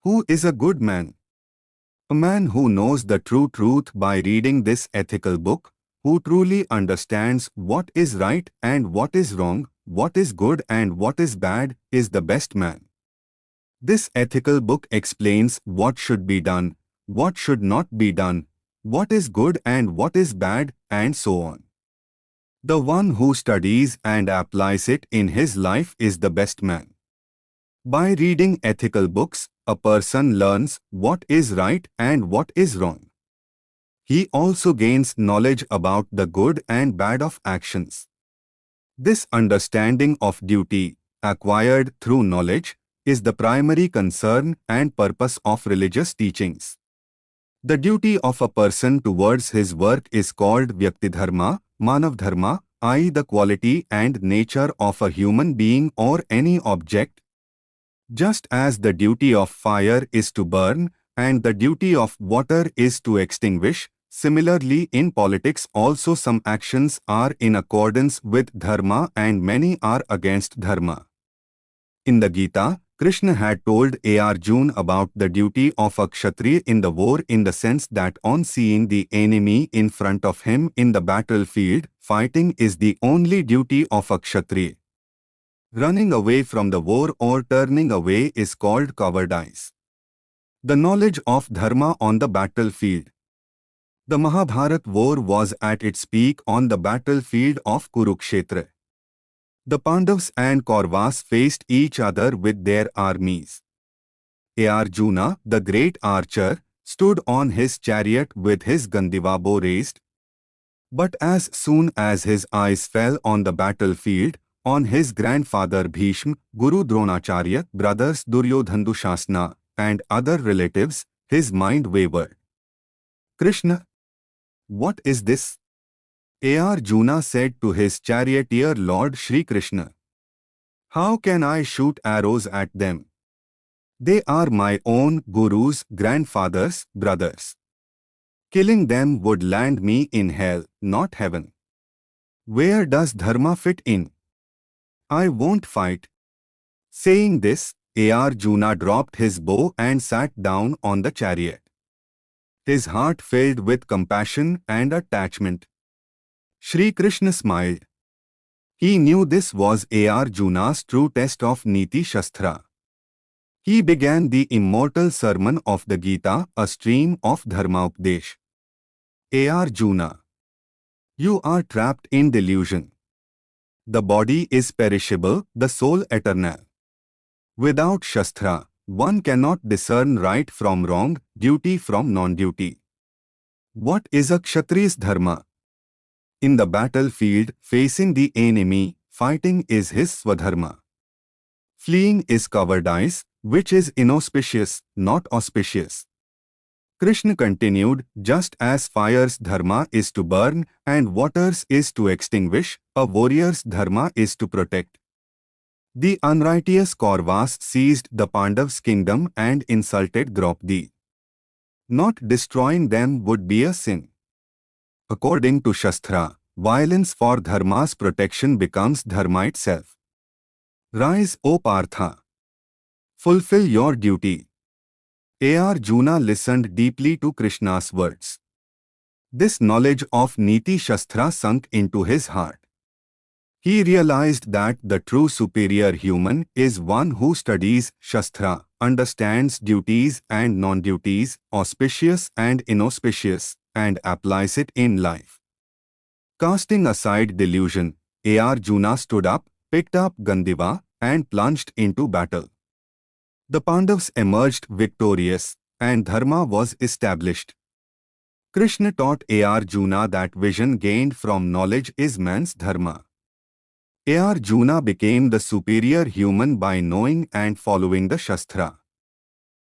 Who is a good man? A man who knows the true truth by reading this ethical book, who truly understands what is right and what is wrong, what is good and what is bad, is the best man. This ethical book explains what should be done, what should not be done, what is good and what is bad, and so on. The one who studies and applies it in his life is the best man. By reading ethical books, a person learns what is right and what is wrong. He also gains knowledge about the good and bad of actions. This understanding of duty, acquired through knowledge, is the primary concern and purpose of religious teachings. The duty of a person towards his work is called Vyaktidharma, Manavdharma, i.e. the quality and nature of a human being or any object. Just as the duty of fire is to burn and the duty of water is to extinguish, similarly in politics also some actions are in accordance with dharma and many are against dharma. In the Gita, Krishna had told Arjuna about the duty of a Kshatriya in the war in the sense that on seeing the enemy in front of him in the battlefield, fighting is the only duty of a Kshatriya. Running away from the war or turning away is called cowardice. The knowledge of dharma on the battlefield. The Mahabharat war was at its peak on the battlefield of Kurukshetra. The Pandavas and Kauravas faced each other with their armies. Arjuna, the great archer, stood on his chariot with his Gandiva bow raised. But as soon as his eyes fell on the battlefield, on his grandfather Bhishma, Guru Dronacharya, brothers Duryodhana Dushasana, and other relatives, his mind wavered. Krishna, what is this? Arjuna said to his charioteer Lord Shri Krishna. How can I shoot arrows at them? They are my own Guru's grandfathers, brothers. Killing them would land me in hell, not heaven. Where does dharma fit in? I won't fight. Saying this, Arjuna dropped his bow and sat down on the chariot. His heart filled with compassion and attachment. Shri Krishna smiled. He knew this was Arjuna's true test of Niti Shastra. He began the immortal sermon of the Gita, a stream of Dharma Updesh. Arjuna, you are trapped in delusion. The body is perishable, the soul eternal. Without Shastra, one cannot discern right from wrong, duty from non-duty. What is a Kshatriya's dharma? In the battlefield, facing the enemy, fighting is his swadharma. Fleeing is cowardice, which is inauspicious, not auspicious. Krishna continued, just as fire's dharma is to burn and water's is to extinguish, a warrior's dharma is to protect. The unrighteous Kauravas seized the Pandavas' kingdom and insulted Draupadi. Not destroying them would be a sin. According to Shastra, violence for dharma's protection becomes dharma itself. Rise, O Partha! Fulfill your duty. Arjuna listened deeply to Krishna's words. This knowledge of Niti Shastra sunk into his heart. He realized that the true superior human is one who studies Shastra, understands duties and non-duties, auspicious and inauspicious, and applies it in life. Casting aside delusion, Arjuna stood up, picked up Gandiva, and plunged into battle. The Pandavas emerged victorious, and dharma was established. Krishna taught Arjuna that vision gained from knowledge is man's dharma. Arjuna became the superior human by knowing and following the Shastra.